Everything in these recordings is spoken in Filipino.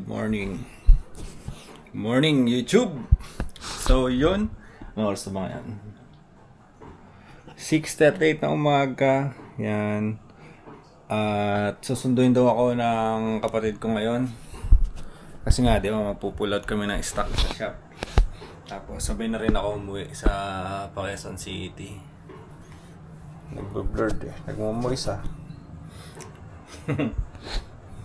Morning. Morning, YouTube! So, yun. Ano oras na ba yan? 6:38 na umaga. Yan. At susunduin daw ako ng kapatid ko ngayon. Kasi nga, di ba, mapupulot kami ng stock sa shop. Tapos, sabay na rin ako umuwi sa Quezon City. Nagbe-blurred eh. Nagmamoist ah.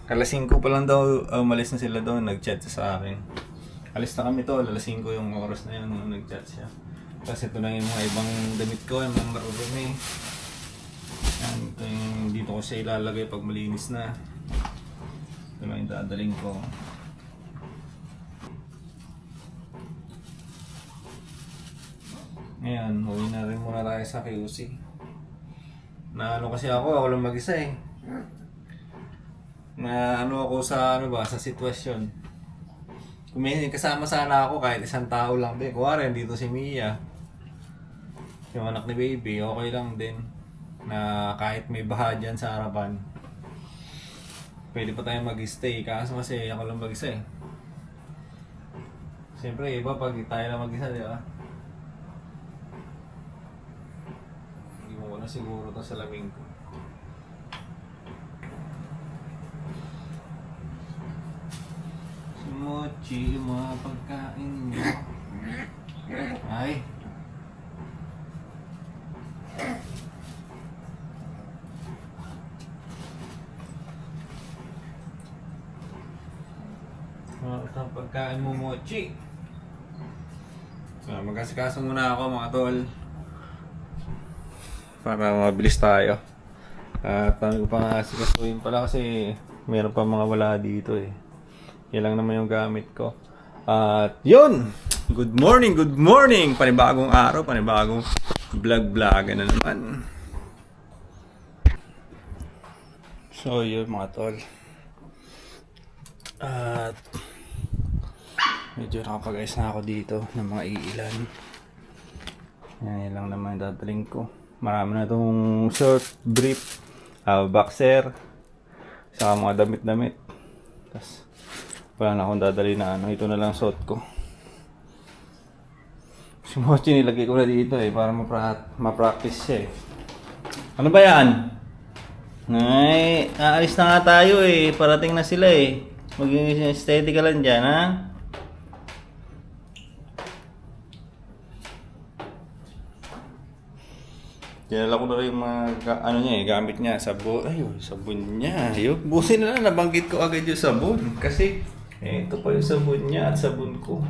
Alas 5 pa lang daw, umalis na sila doon, nag-chat sa akin. Alis na kami to, alas 5 yung oras na yun nung nag-chat siya. Kasi ito na yung mga ibang damit ko, yung mga marurumi. Yan, ito yung dito ko siya ilalagay pag malinis na. Ito na yung dadaling ko. Ngayon, huwi na rin muna tayo sa QC. Na ano kasi ako lang mag-isa eh. Na ano ako sa sa sitwasyon. Kung may kasama sana ako kahit isang tao lang din. Kuwari dito si Mia, yung anak ni baby, okay lang din. Na kahit may baha dyan sa harapan, pwede pa tayo mag-stay. Kaso kasi ako lang mag-isa eh. Siyempre iba pag tayo lang mag-isa, di ba? Hindi mo na siguro ito sa laming ko. Mochi, yung mga pagkain nyo. Ay. Ang pagkain mo, Mochi. So, magkasikaso muna ako mga tol. Para mabilis tayo. At paano ko pa nga sikasuhin pala kasi meron pa mga wala dito eh. Yan lang naman yung gamit ko. At yun! Good morning! Good morning! Panibagong araw, panibagong vlog-vlog na naman. So yun mga tol. At medyo nakapag-ayos na ako dito ng mga iilan. Yan lang naman yung dadaling ko. Marami na itong short, brief, boxer, saka mga damit-damit. Tapos wala na akong dadali na ano. Ito na lang suot ko. Si Mochi nilagay ko na dito eh. Para ma-practice siya eh. Ano ba yan? Ay, aalis na nga tayo eh. Parating na sila eh. Maging steady ka lang dyan ha. Dinala ko na rin yung mga niya eh, gamit niya, sabon. Ayun, sabon niya. Ayun, busin na lang, nabanggit ko agad yung sabon. Kasi, ito pa yung sabon niya at sabon ko.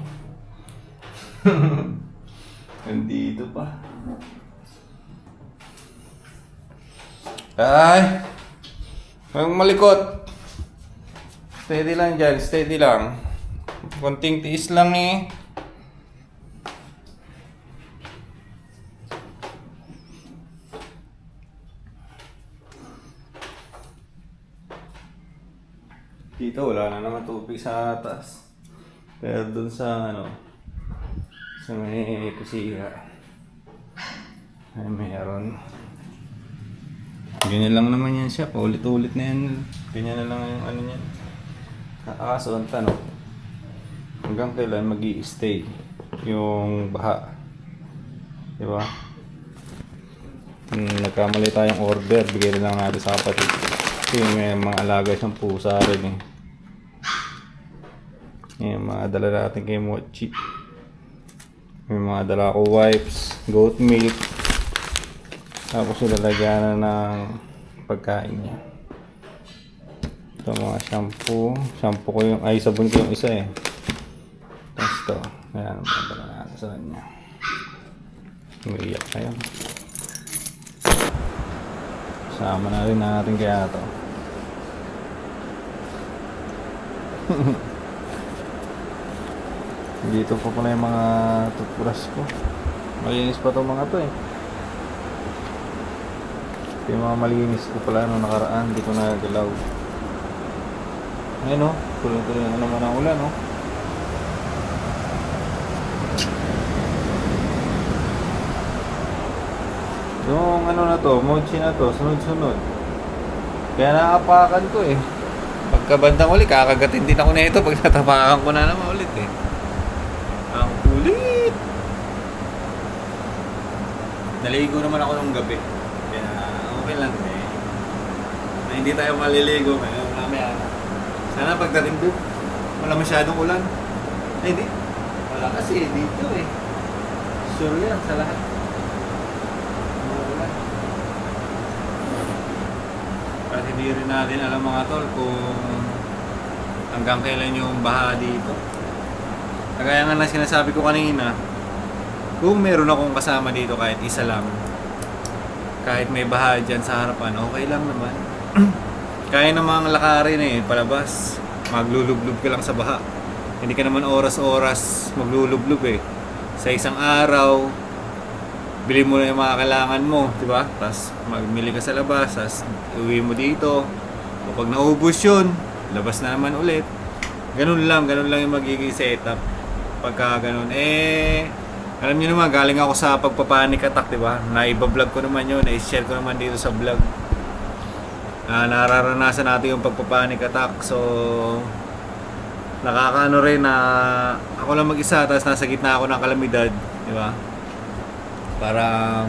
Nandito pa. Ay! Huwag malikot. Steady lang dyan, steady lang. Konting tiis lang eh. Dito wala na naman tubig sa taas. Pero dun sa sa may kusina ay mayroon. Ganyan lang naman yan siya. Paulit-ulit na yan. Ganyan na lang yung niyan. Kaso ang tanong, hanggang kailan mag-i-stay yung baha? Diba? Nagkamali tayong order. Bigay na lang natin sa kapatid. Kasi may mga alaga siyang pusa rin eh. Yung mga dala natin kay Mochi. May mga dala ko wipes, goat milk. Tapos ilalagyan na ng pagkain niya. Ito mga shampoo. Shampoo ko yung, ay sabon ko yung isa eh. Tapos ito. Ayan, mga dala natin sa kanya. Umiiyak na yun. Sama na rin natin kaya ito. Dito pa pala yung mga toothbrush ko. Malinis pa itong mga to eh. Ito yung mga malinis ko pala nung nakaraan. Hindi ko nagalaw. Ayan o. Tuloy-tuloy na naman ang ulan o. Yung na to, Mochi na to, sunod-sunod. Kaya naapakan ko eh. Pagkabandang ulit, kakagatin din ako na ito pag natapakan ko na naman ulit eh. Ang kulit! Naligo naman ako nung gabi. Kaya okay lang eh. Na hindi tayo maliligo ngayon. Mamaya na. Sana pagdating doon, wala masyadong ulan. Ay, hindi. Wala kasi dito eh. Sure yan sa lahat. Wala. At hindi rin natin alam mga tol kung hanggang kailan yung baha dito. Kagaya nga na sinasabi ko kanina, kung meron akong kasama dito kahit isa lang, kahit may baha dyan sa harapan, okay lang naman. Kaya namang lakarin eh, palabas. Maglulublob ka lang sa baha. Hindi ka naman oras-oras maglulublob eh. Sa isang araw, bili mo na yung mga kailangan mo, di ba? Tapos magmili ka sa labas, tapos uwi mo dito. O pag naubos yun, labas na naman ulit. Ganun lang yung magiging setup. Pagka ganun, alam niyo naman, galing ako sa pagpapanic attack, di ba? Naiba-vlog ko naman yun, na-share ko naman dito sa vlog. Nararanasan natin yung pagpapanic attack. So, nakakaano rin na ako lang mag-isa, tapos nasa gitna ako ng kalamidad, di ba? Parang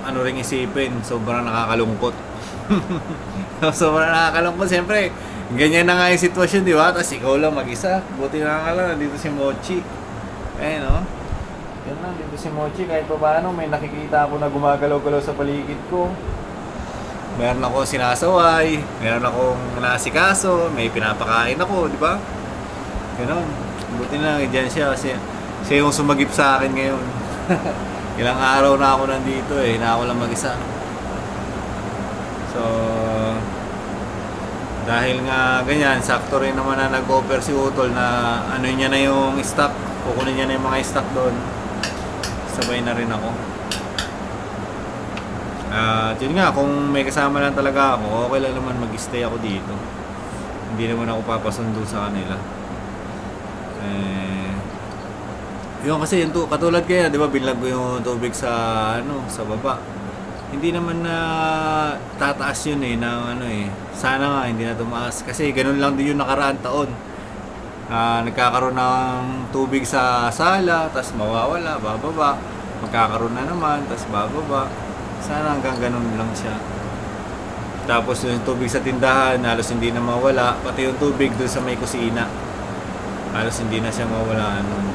ano rin isipin, sobrang nakakalungkot. Sobrang nakakalungkot, siyempre. Ganyan na nga yung sitwasyon, di ba? Tapos ikaw lang mag-isa. Buti na nga lang, dito si Mochi. Eh, no? Yan lang, dito si Mochi. Kahit pa paano, may nakikita ako na gumagalaw-galaw sa paligid ko. Meron ako sinasaway, meron akong nasikaso, may pinapakain ako, di ba? Ganon. Buti na lang, dyan siya. Siya yung sumagip sa akin ngayon. Ilang araw na ako nandito eh, na ako lang mag-isa. So, dahil nga ganyan, sakto rin naman na nag-offer si Utol na ano niya na yung stock, kukunin niya na yung mga stock doon. Sabay na rin ako. Yun nga, kung may kasama lang talaga ako, okay lang naman mag-stay ako dito. Hindi naman ako papasundo sa kanila. Yun kasi yung katulad kaya, di ba, binlag ko yung tubig sa sa baba. Hindi naman na tataas yun eh, na sana nga hindi na tumaas. Kasi ganun lang din yung nakaraan taon. Nagkakaroon ng tubig sa sala, tas mawawala, bababa. Magkakaroon na naman, tas bababa. Sana hanggang ganun lang siya. Tapos yung tubig sa tindahan, halos hindi na mawala. Pati yung tubig doon sa may kusina, halos hindi na siya mawala nun.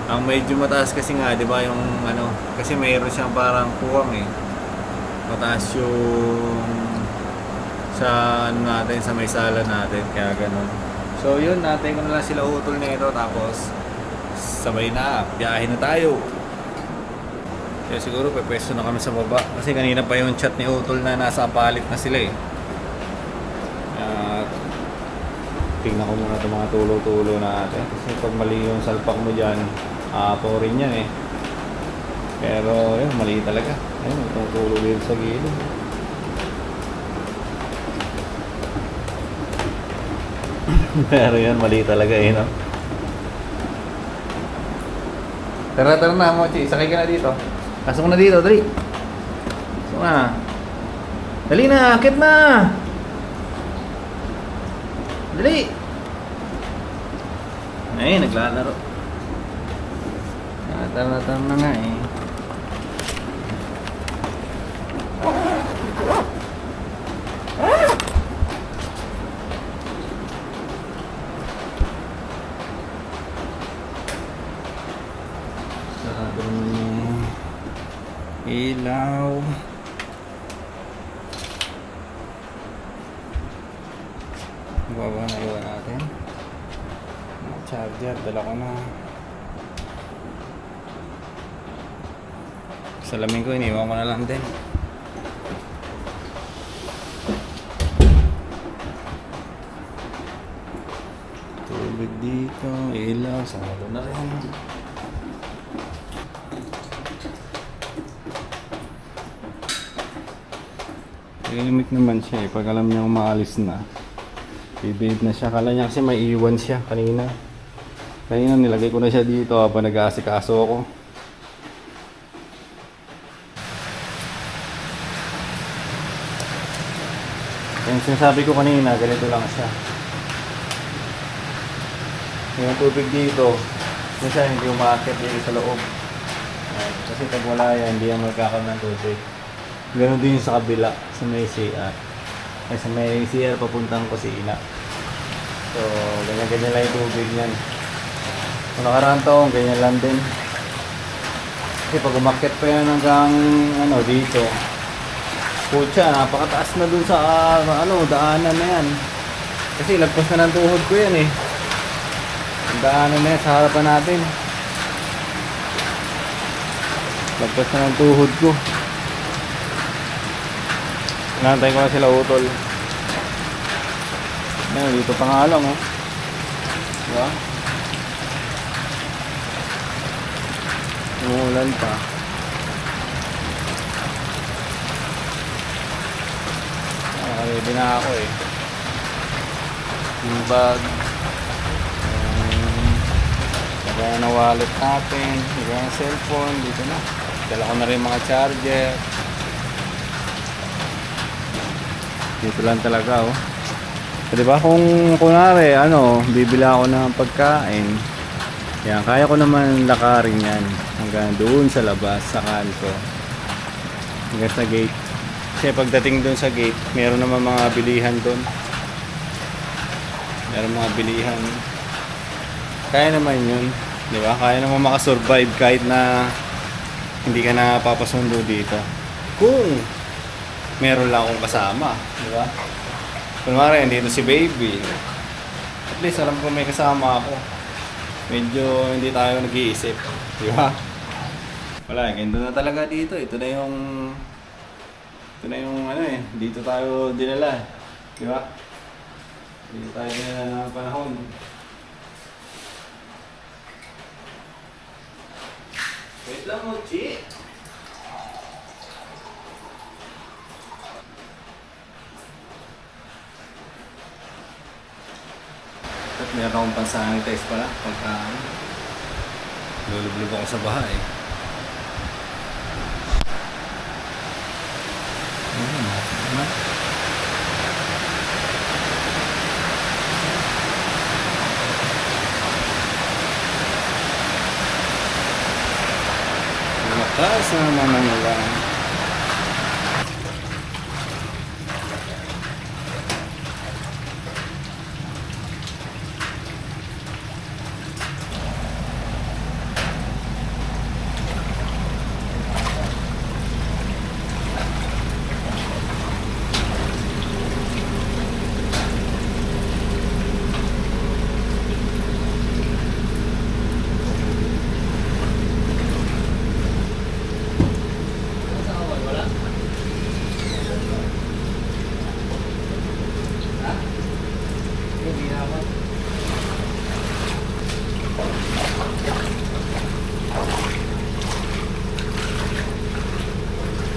Ang medyo mataas kasi nga, di ba, yung kasi mayroon siyang parang puwang eh. Mataas yung sa natin, sa may sala natin, kaya ganun. So yun, natin ko na lang sila Utol nito, tapos sabay na, biyahe na tayo. Kaya siguro pwesto na kami sa baba. Kasi kanina pa yung chat ni Utol na nasa palit na sila eh. Tingnan ko muna itong mga tulo-tulo natin. Kasi pag mali yung salpak mo dyan, aapo rin yan eh. Pero yun, mali talaga. Ayun, itong tulo dito sa gilid. Pero yun, mali talaga eh, no? Tara na, Mochi. Sakay ka na dito. Pasok na dito, dali. Pasok na. Dali na, akit na. Dali. Ay, naglalaro. Tara na nga eh. Ilaw. Baba na iwan natin. Charger, dala ko na. Salamin ko, iniwan ko na lang din. Tubig dito, ilaw, sarado na rin. Limit naman siya eh, pag alam niya umaalis na, bibihid na siya. Kala niya kasi may iwan siya kanina. Kanina nilagay ko na siya dito habang nag-aasikaso ako. Yung sinasabi ko kanina, ganito lang siya. Yung tubig dito, minsan hindi umaakit dito sa loob. Ayan. Kasi pag wala yan, hindi yan magkakaroon ng tubig. Ganon din yung sa kabila, sa may CR. Ay, sa may CR papuntang kusina. So, ganyan-ganyan lang yung tubig niyan. Kung nakaraan taong, ganyan lang din. Kasi pag umakyat pa yan hanggang dito, putya, napakataas na dun sa daanan na yan. Kasi lagpas na ng tuhod ko yan eh. Ang daanan na yan sa harapan natin. Lagpas na ng tuhod ko. Nantayin ko na sila utol. Ayan, dito pa nga lang oh. Diba? Umuulan pa. Ready na ako eh. Yung bag. Lagay na wallet natin. Lagay na cellphone. Dito na. Dala ko na rin mga charger. Dito lang talaga oh. So, diba kung kunwari bibili ako ng pagkain, yan, kaya ko naman lakarin yan hanggang doon sa labas, sa kanto, hanggang sa gate. Kasi pagdating doon sa gate, meron naman mga bilihan doon. Meron mga bilihan. Kaya naman yun, diba? Kaya naman makasurvive kahit na hindi ka na papasundo dito. Kung meron lang akong kasama, diba? Kunwari, dito si baby. At least alam ko may kasama ako. Medyo hindi tayo nag-iisip. Di ba? Wala, ganito na talaga dito. Ito na yung dito tayo dinala. Di ba? Dito tayo dinala ng panahon. Wait lang mo, Chi. At meron akong pansanitize pala pagka lulublog ako sa bahay. Lakas na naman nila.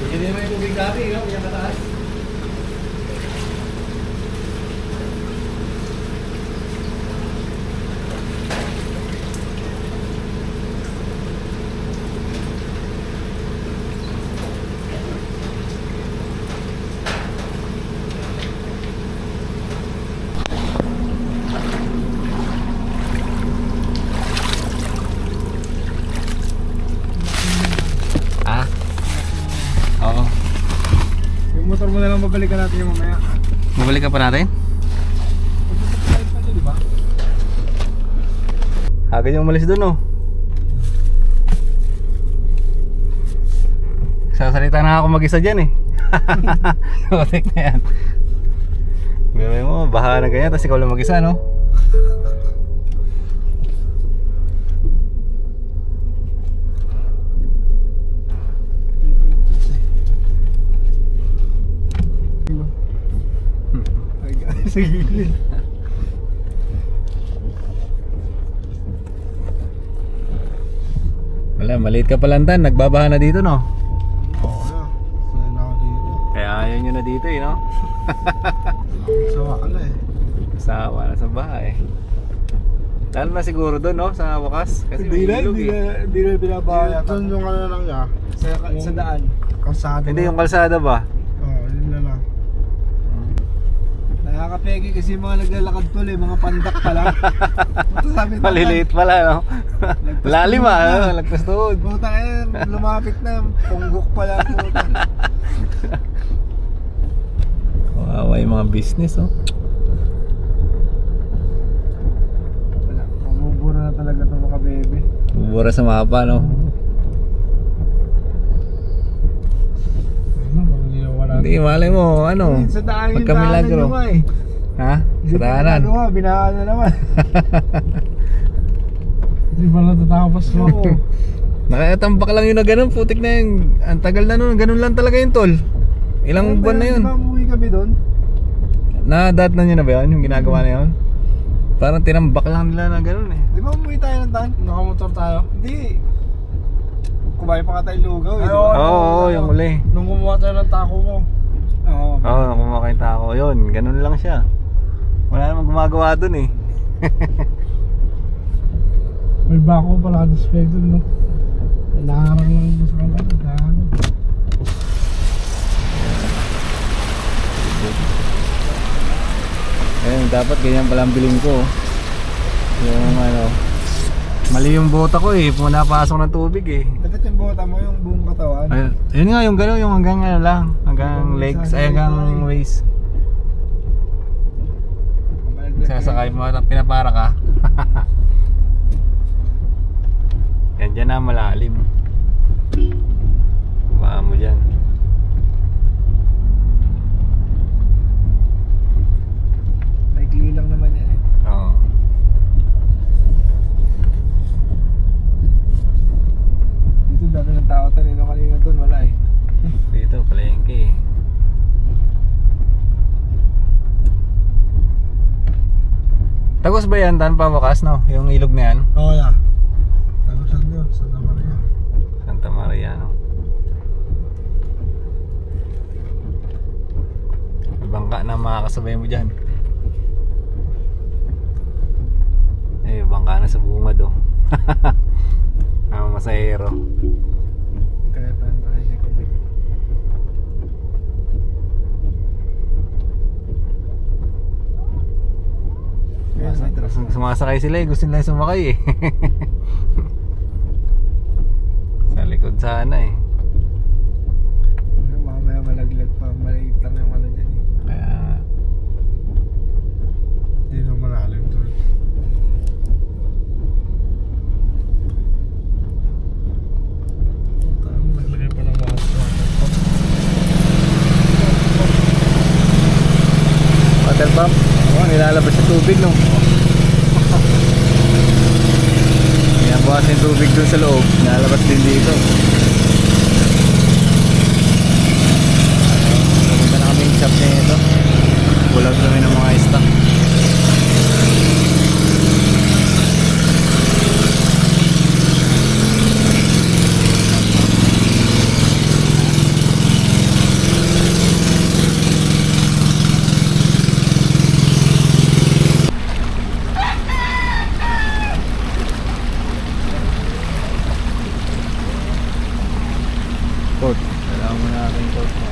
Hindi naman yung tubig dati, yung kataas. Motor mo na lang babalikan natin yung mamaya. Mabalik ka pa natin? Diba? Agad yung umalis doon oh. Sasalita na ako mag-isa dyan eh. Otik na yan. Gawin mo, baha na ganyan, tapos ikaw lang mag-isa no? Sa gilid. Wala, maliit ka palantan, nagbabaha na dito no? Oo na. Sanay na ako dito. Kaya ayaw nyo na dito eh no? Sawa ka na eh. Sawa na sa bahay. Lalo na siguro doon no, sa wakas. Kasi may ilog eh. Hindi na binabaya. Doon yung ano lang niya. Sa daan. Kalsada. Hindi yung kalsada ba? Oo, yun na lang. nakapegi kasi mga naglalakad tol eh, mga pandak pala. Puta sabi naman, Maliliit pala, no? Lalim ah, lagpas tuhod. puta ngayon, lumapit na, punggok pala puta. Kawawa yung mga business, oh. Wala, mamubura na talaga itong mga bebe. Bubura sa mapa, no? Hindi, malay mo, ano? Sa daan yung Pagkamilagro. daanan nyo nga eh. Ha? Sa daanan. Ano nga, binahan na naman. Hindi ba natatapos mo? Nakatambak lang yun na ganun, putik na yung ang tagal na nun, ganun lang talaga yung tol. Ilang buwan na yun. Di ba umuwi kami doon? Na-dat na nyo na ba yun, yung ginagawa na yun? Parang tinambak lang nila na ganun eh. Di ba umuwi tayo ng tan? Nakamotor tayo? Hindi. Kumain pa ka tayo lugaw eh. Oo, yung uli. Nung kumuha tayo ng taco mo. Oo. Oo, kumakita ako. Yun, ganun lang siya. Wala namang gumagawa dun eh. May bako pala ka-display doon no? Naharang lang doon sa kanila. Ayun, dapat ganyan palang bilhin ko. Yung ano, mali yung bota ko eh, pumapasok ng tubig eh. Dapat yung bota mo yung buong katawan. Ayun nga, yung gano'n, yung hanggang ano lang, hanggang legs, ay hanggang waist. Sasakay mo at pinapara ka. Yan dyan na malalim. Baka mo dyan. Maikli lang naman yan eh. Oo. Dito dami ng tao tayo. Nung kanina doon wala eh. Dito, palengke eh. Tagos ba yan, Tan, pabukas, no? Yung ilog na yan? Oo na. Tagusan doon, Santa Maria. Santa Maria, no? May bangka na makakasabay mo dyan. Eh, bangka na sa bungad, oh. Ang masahero. Kaya pa yung tricycle. Ayan, may truck. Sumasakay sila eh, gusto nila sumakay eh. Sa likod sana eh. Mamaya malaglag pa. Maliit lang yung ano dyan eh. Kaya Hindi na malalim doon. Naglagay pa ng mga water pump, oh, nilalabas yung tubig, no? Pinabukas yung tubig dun sa loob, nilalabas din dito. Pumunta na kami yung shop na ito. Pull out kami ng mga stock. Court. Kailangan mo natin yung court mo.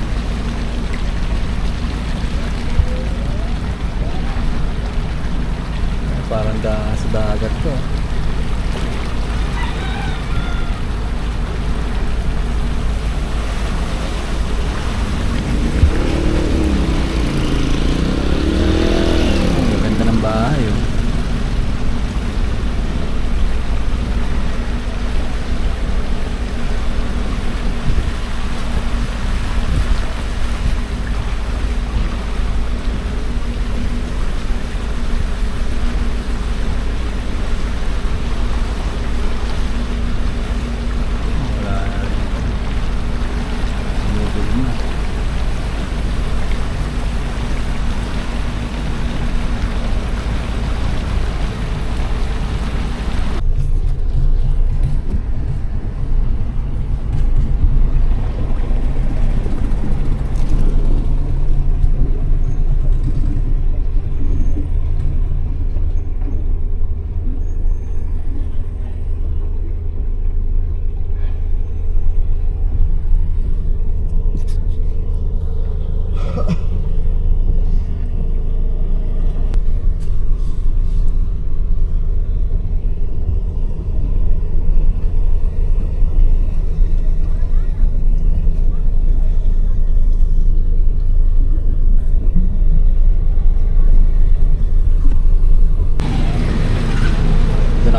Parang sa dagat ko. Ang ganda ng bahay, oh.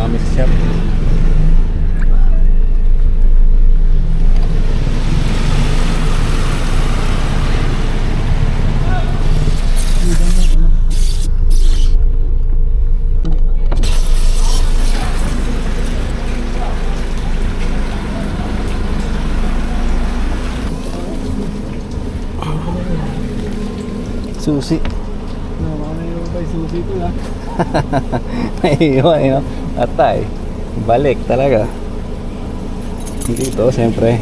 kami sa shop. Susi. Baka na yung kay susi ko ha. Naiiwan yun. Atay. Balik talaga. Dito, siyempre.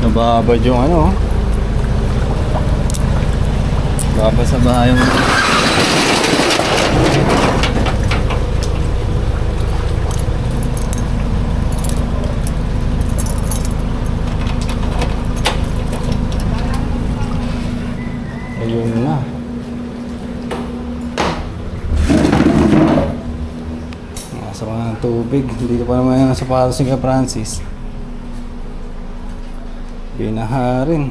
Nababad yung ano. Babasa ba yung ayun na. Nasa ka ng tubig. Dito pa naman yung sapatos ni Kuya Francis. Binaha rin.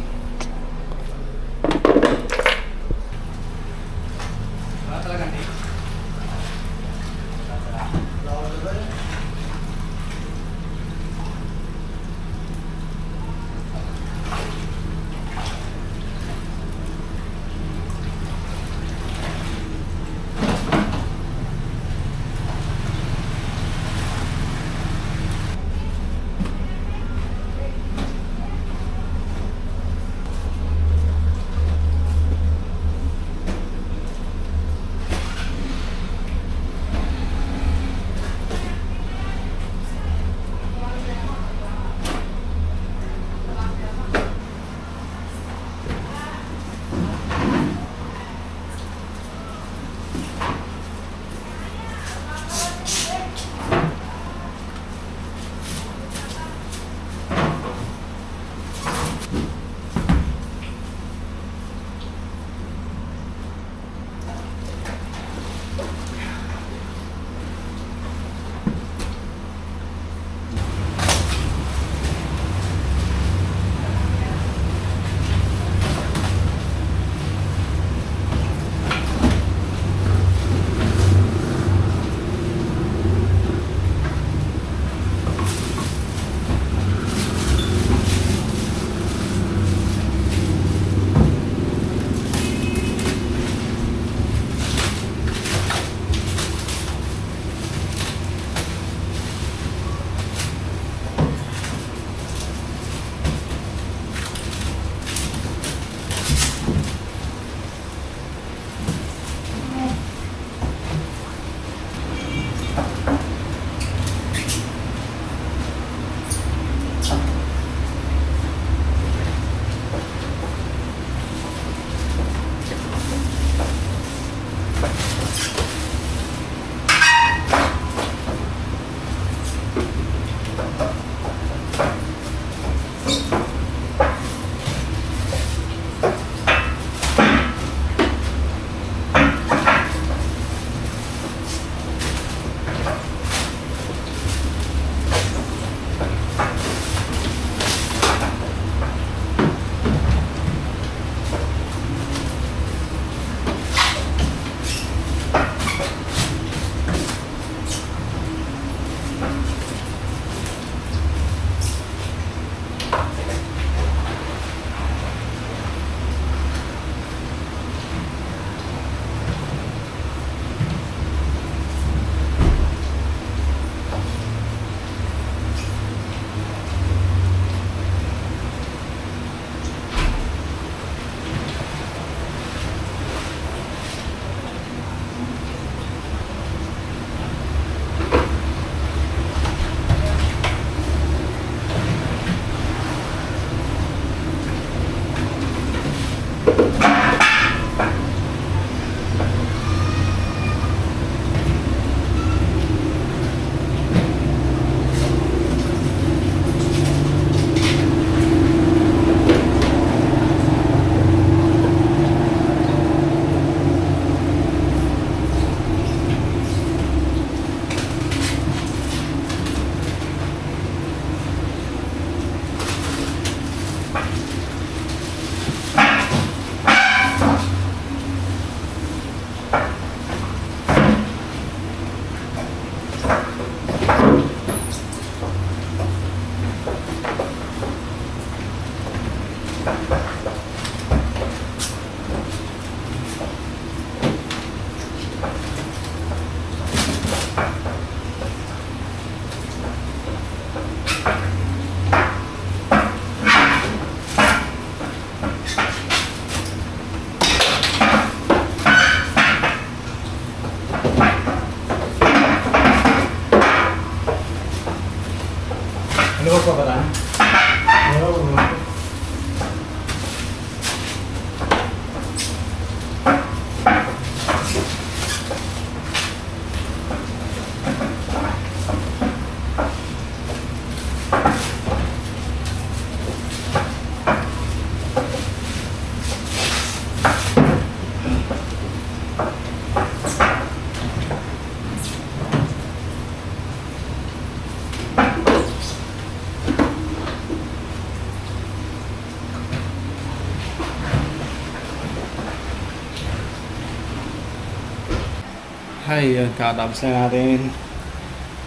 Yun, kakatapos na natin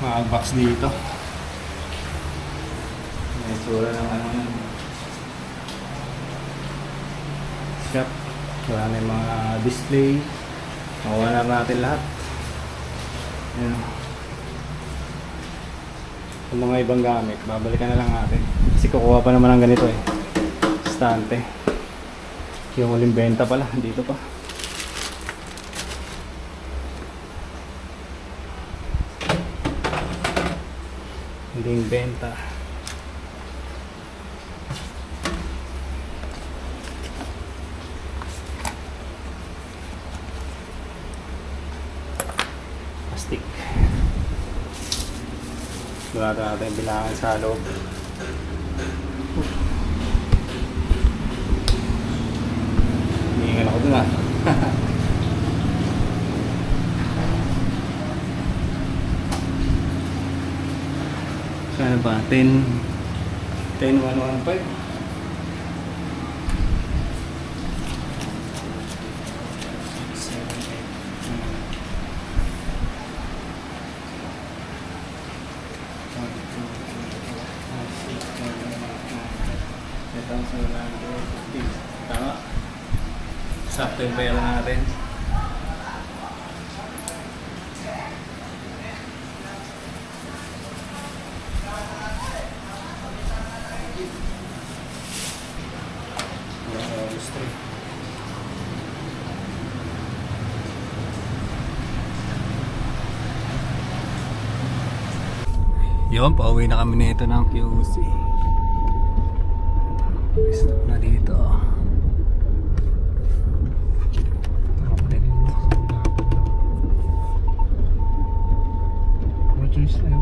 mag-box dito. May sura ng ano na shop. Wala na yung mga display. Makuha na natin lahat. Yun. Yung mga ibang gamit, babalikan na lang natin. Kasi kukuha pa naman ng ganito eh. Stante. Yung uling benta pala, dito pa. Huling benta. Plastic. Wala natin bilangan sa loob. Hihingan ako dun ah. Ano ba? 10,115. Tama. Sakto yung pera natin. Yun, pauwi na kami nito ng QC. Stop na dito. No choice na yun.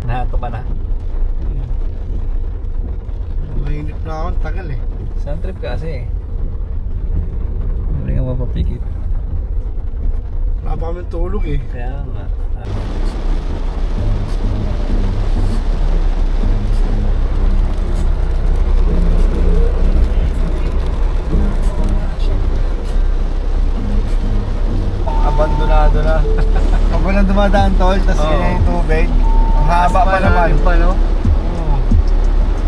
Nahato ka na? Mainit na ako, tagal eh. Saan trip kasi eh? Hindi nga mapapikit. Wala pa kami tulog eh. Kaya nga. Abandonado na. Pag walang dumadaan tol, tas Oo. kaya yung tubig. Ang haba pa naman. Pa, no? Oo.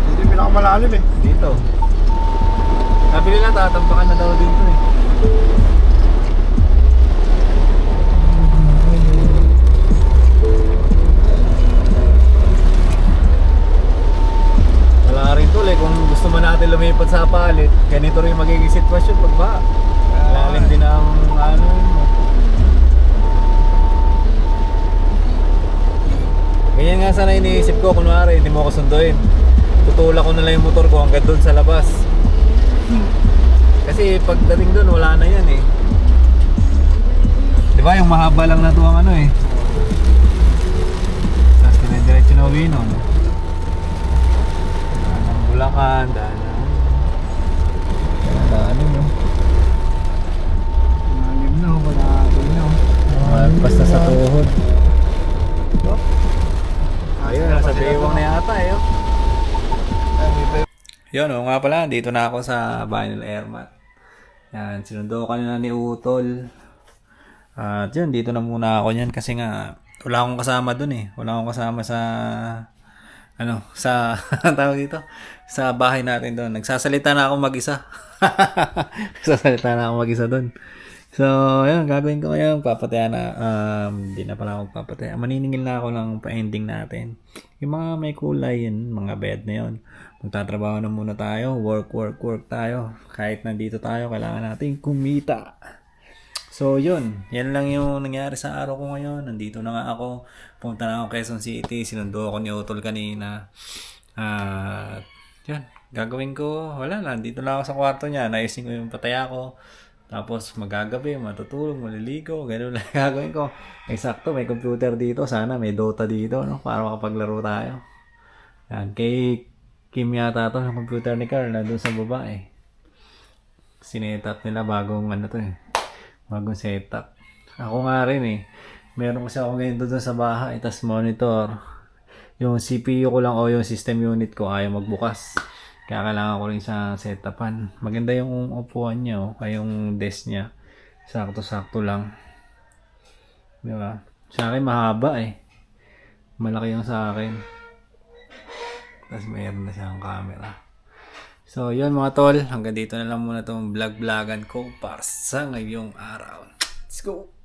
Dito yung pinakamalalim eh. Dito. Sabi nila tatampakan na daw dito eh. Wala rin tol eh, kung gusto mo natin lumipat sa palit, ganito rin magiging sitwasyon pag ba. Lalim din ang ano yun mo. Ganyan nga sana iniisip ko, kunwari hindi mo ako sunduin. Tutulak ko na lang yung motor ko hanggang doon sa labas. Kasi pagdating doon wala na yan eh. Di ba yung mahaba lang na tuwang ano eh. Tapos dinediretso na uwi nun. Daan ng Bulacan, daan no. Malalim na, wala na. Basta sa tuhod. Ayun, nasa baywang na yata eh. Oh. Yun, nga pala, dito na ako sa bahay nila Ermat. Yan, sinundo ko kanina ni Utol. At yun, dito na muna ako yan kasi nga, wala akong kasama dun eh. Wala akong kasama sa, sa, tawag dito, sa bahay natin doon. Nagsasalita na ako mag-isa. Nagsasalita na ako mag-isa doon. So, yun, gagawin ko ngayon, papataya na, hindi na pala ako papataya. Maniningil na ako ng pa-ending natin. Yung mga may kulay yun, mga bed na yun. Magtatrabaho na muna tayo, work tayo. Kahit nandito tayo, kailangan natin kumita. So, yun, yan lang yung nangyari sa araw ko ngayon. Nandito na nga ako, punta na ako Quezon City, sinundo ako ni Utol kanina. Yan, gagawin ko, wala lang, dito lang ako sa kwarto niya, naisin ko yung pataya ko. Tapos magagabi, matutulog, maliligo, gano'n lang gagawin ko. Eksakto, may computer dito. Sana may Dota dito, no? Para makapaglaro tayo. Yan, kay Kim yata to, yung computer ni Carl, nandun sa baba eh. Sinetup nila bagong ano to eh. Bagong setup. Ako nga rin eh. Meron kasi ako ganito doon sa bahay, tas monitor. yung CPU ko lang o yung system unit ko ayaw magbukas. Kaya kailangan ko rin sa setupan. Maganda yung upuan niya, oh. Kaya yung desk niya. Sakto-sakto lang. Di ba? Sa akin mahaba eh. Malaki yung sa akin. Tapos mayroon na siyang camera. So yun mga tol. Hanggang dito na lang muna itong vlog-vlogan ko para sa ngayong araw. Let's go!